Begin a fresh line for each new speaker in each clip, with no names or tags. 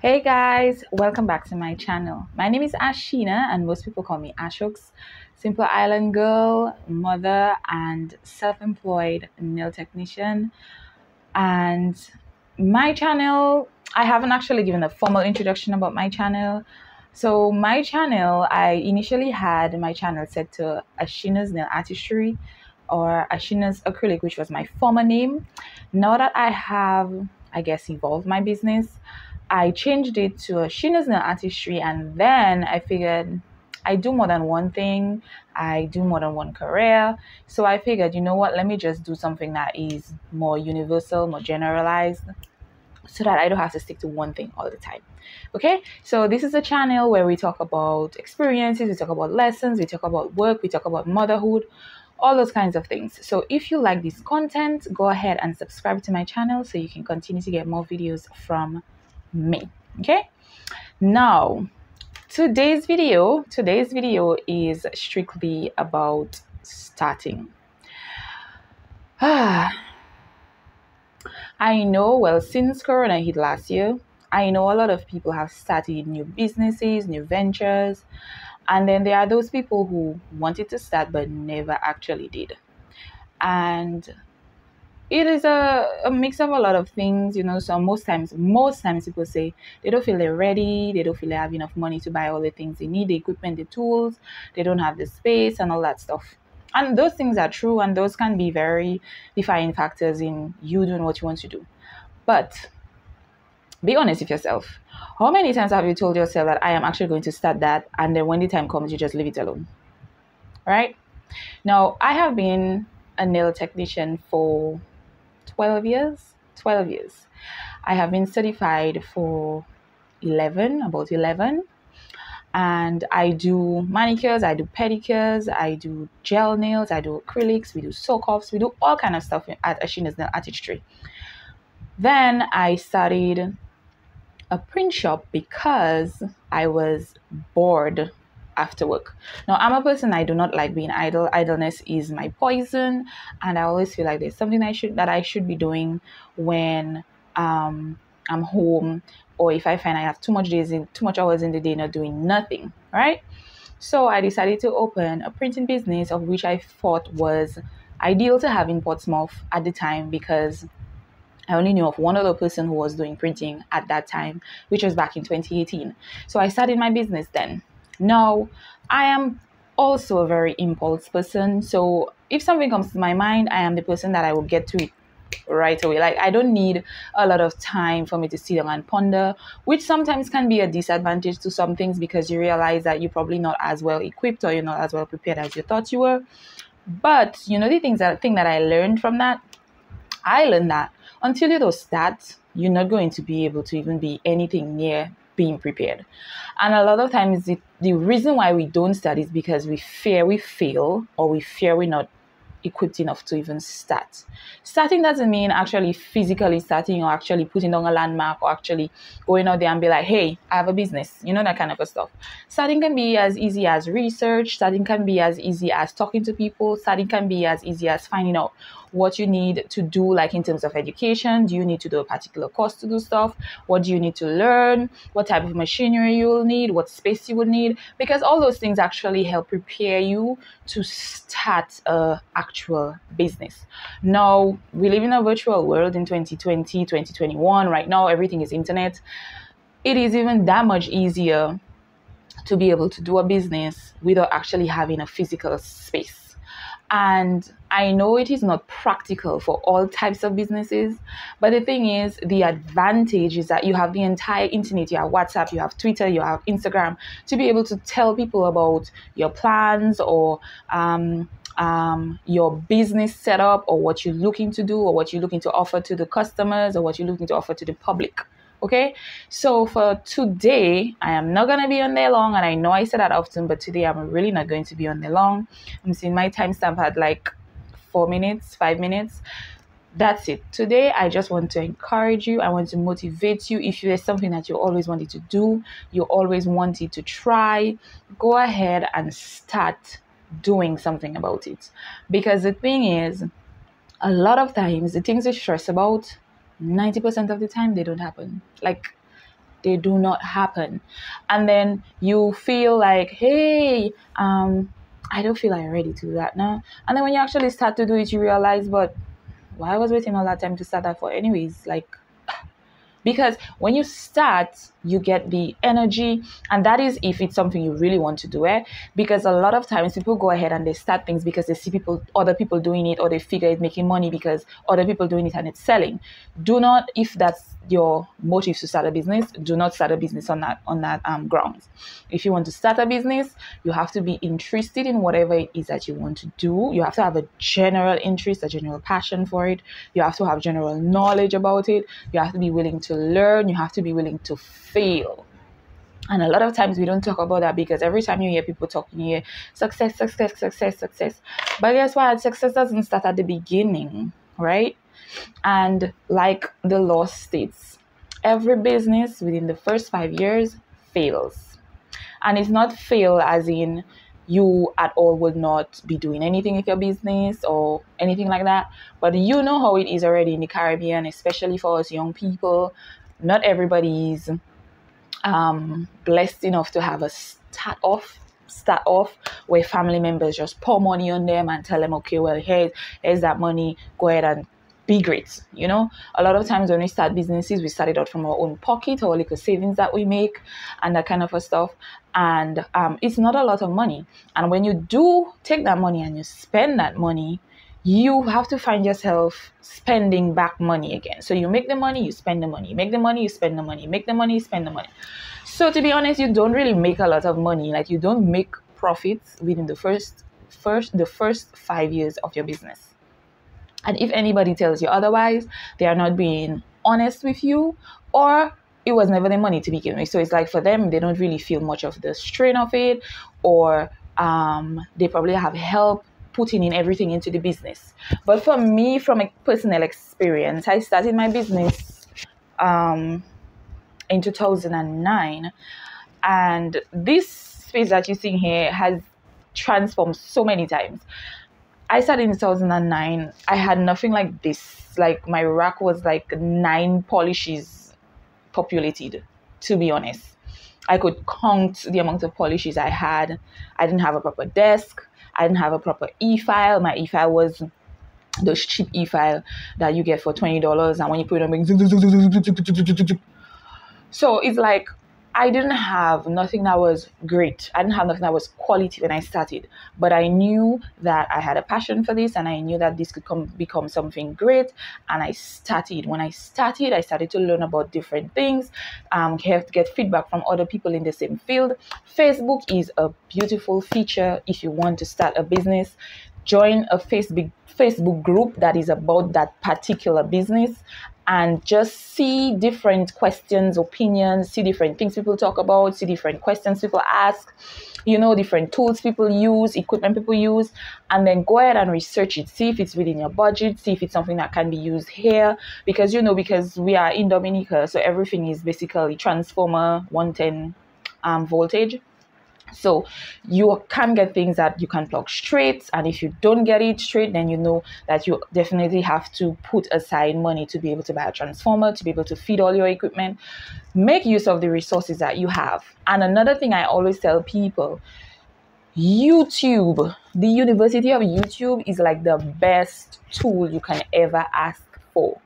Hey guys, welcome back to my channel. My name is Ashina and most people call me Ashooks. Simple island girl, mother and self-employed nail technician. And my channel, I haven't actually given a formal introduction about my channel. So my channel, I initially had my channel set to Ashina's Nail Artistry or Ashina's Acrylic, which was my former name. Now that I have, I guess, evolved my business, I changed it to Ashina's Nail Artistry, and then I figured I do more than one thing. I do more than one career. So I figured, you know what, let me just do something that is more universal, more generalized, so that I don't have to stick to one thing all the time. Okay, so this is a channel where we talk about experiences, we talk about lessons, we talk about work, we talk about motherhood, all those kinds of things. So if you like this content, go ahead and subscribe to my channel so you can continue to get more videos from me. Okay, now today's video is strictly about starting. I know, well, since Corona hit last year, I know a lot of people have started new businesses, new ventures, and then there are those people who wanted to start but never actually did. And it is a mix of a lot of things, you know. So most times people say they don't feel they're ready, they don't feel they have enough money to buy all the things they need, the equipment, the tools, they don't have the space and all that stuff. And those things are true, and those can be very defining factors in you doing what you want to do. But be honest with yourself. How many times have you told yourself that I am actually going to start that, and then when the time comes, you just leave it alone? Right? Now, I have been a nail technician for 12 years. 12 years. I have been certified for about 11. And I do manicures, I do pedicures, I do gel nails, I do acrylics, we do soak-offs, we do all kind of stuff at Ashina's Nail Artistry. Then I started a print shop because I was bored after work. Now, I'm a person, I do not like being idle. Idleness is my poison, and I always feel like there's something I should be doing when I'm home, or if I find I have too much hours in the day not doing nothing, right? So I decided to open a printing business, of which I thought was ideal to have in Portsmouth at the time, because I only knew of one other person who was doing printing at that time, which was back in 2018. So I started my business then. Now, I am also a very impulse person. So if something comes to my mind, I am the person that I will get to it right away. Like, I don't need a lot of time for me to sit down and ponder, which sometimes can be a disadvantage to some things, because you realize that you're probably not as well equipped, or you're not as well prepared as you thought you were. But you know, the thing that I learned from that, I learned that until you don't start, you're not going to be able to even be anything near being prepared. And a lot of times the reason why we don't start is because we fear we fail, or we fear we're not equipped enough to even start. Starting doesn't mean actually physically starting, or actually putting down a landmark, or actually going out there and be like, hey, I have a business, you know, that kind of a stuff. Starting can be as easy as research. Starting can be as easy as talking to people. Starting can be as easy as finding out what you need to do, like in terms of education. Do you need to do a particular course to do stuff? What do you need to learn? What type of machinery you will need? What space you will need? Because all those things actually help prepare you to start a actual business. Now, we live in a virtual world in 2020, 2021. Right now, everything is internet. It is even that much easier to be able to do a business without actually having a physical space. And I know it is not practical for all types of businesses, but the thing is, the advantage is that you have the entire internet. You have WhatsApp, you have Twitter, you have Instagram, to be able to tell people about your plans, or your business setup, or what you're looking to do, or what you're looking to offer to the customers, or what you're looking to offer to the public. Okay, so for today, I am not going to be on there long, and I know I say that often, but today I'm really not going to be on there long. I'm seeing my timestamp had like 4 minutes, 5 minutes. That's it. Today, I just want to encourage you. I want to motivate you. If there's something that you always wanted to do, you always wanted to try, go ahead and start doing something about it. Because the thing is, a lot of times, the things you stress about, 90% of the time, they don't happen. Like, They do not happen. And then you feel like, hey, I don't feel like I'm ready to do that now. And then when you actually start to do it, you realize, but why was waiting all that time to start that for anyways? Like, because when you start, you get the energy, and that is if it's something you really want to do it. Because a lot of times people go ahead and they start things because they see other people doing it, or they figure it's making money because other people doing it and it's selling. Do not, if that's your motive to start a business, do not start a business on that grounds. If you want to start a business, you have to be interested in whatever it is that you want to do. You have to have a general interest, a general passion for it. You have to have general knowledge about it. You have to be willing to learn. You have to be willing to fail. And a lot of times we don't talk about that, because every time you hear people talking here, success, success, success, success. But guess what? Success doesn't start at the beginning, right? And like the law states, every business within the first 5 years fails. And it's not fail as in you at all would not be doing anything with your business or anything like that. But you know how it is already in the Caribbean, especially for us young people. Not everybody is blessed enough to have a start off where family members just pour money on them and tell them, okay, well, here's that money, go ahead and be great. You know, a lot of times when we start businesses, we start it out from our own pocket or little savings that we make and that kind of stuff. And it's not a lot of money. And when you do take that money and you spend that money, you have to find yourself spending back money again. So you make the money, you spend the money, you make the money, you spend the money, you make the money, you spend the money. So to be honest, you don't really make a lot of money. Like, you don't make profits within the first 5 years of your business. And if anybody tells you otherwise, they are not being honest with you, or it was never their money to begin with. So it's like, for them, they don't really feel much of the strain of it, or they probably have help putting in everything into the business. But for me, from a personal experience, I started my business in 2009, and this space that you see here has transformed so many times. I started in 2009. I had nothing like this. Like, my rack was like 9 polishes populated, to be honest. I could count the amount of polishes I had. I didn't have a proper desk. I didn't have a proper e-file. My e-file was those cheap e-file that you get for $20, and when you put it on, so it's like, I didn't have nothing that was great. I didn't have nothing that was quality when I started. But I knew that I had a passion for this, and I knew that this could become something great. And I started. When I started to learn about different things, get feedback from other people in the same field. Facebook is a beautiful feature if you want to start a business. Join a Facebook group that is about that particular business, and just see different questions, opinions, see different things people talk about, see different questions people ask, different tools people use, equipment people use, and then go ahead and research it. See if it's within your budget, see if it's something that can be used here, because we are in Dominica, so everything is basically transformer 110 voltage. So you can get things that you can plug straight, and if you don't get it straight, then you know that you definitely have to put aside money to be able to buy a transformer, to be able to feed all your equipment. Make use of the resources that you have. And another thing I always tell people, YouTube, the University of YouTube is like the best tool you can ever ask for.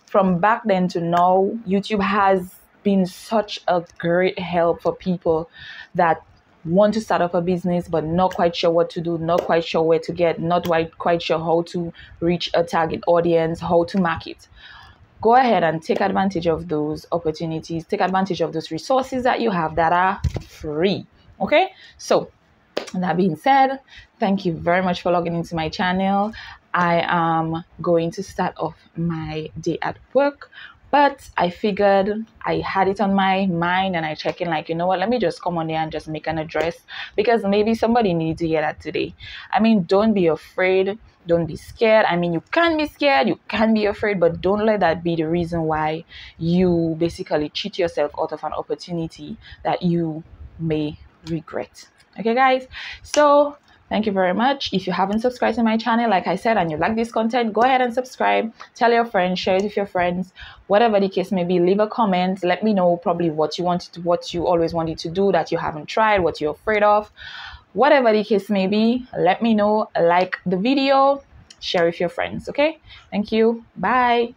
From back then to now, YouTube has been such a great help for people that want to start up a business but not quite sure what to do, not quite sure where to get, not quite sure how to reach a target audience, how to market. Go ahead and take advantage of those opportunities, take advantage of those resources that you have that are free. Okay, so that being said, thank you very much for logging into my channel. I am going to start off my day at work, but I figured I had it on my mind, and I check in like, you know what, let me just come on there and just make an address, because maybe somebody needs to hear that today. I mean, don't be afraid. Don't be scared. I mean, you can be scared, you can be afraid, but don't let that be the reason why you basically cheat yourself out of an opportunity that you may regret. Okay, guys? So Thank you very much. If you haven't subscribed to my channel, like I said, and you like this content, go ahead and subscribe. Tell your friends, share it with your friends, whatever the case may be. Leave a comment. Let me know probably what you always wanted to do that you haven't tried, what you're afraid of. Whatever the case may be, let me know. Like the video, share with your friends. Okay? Thank you. Bye.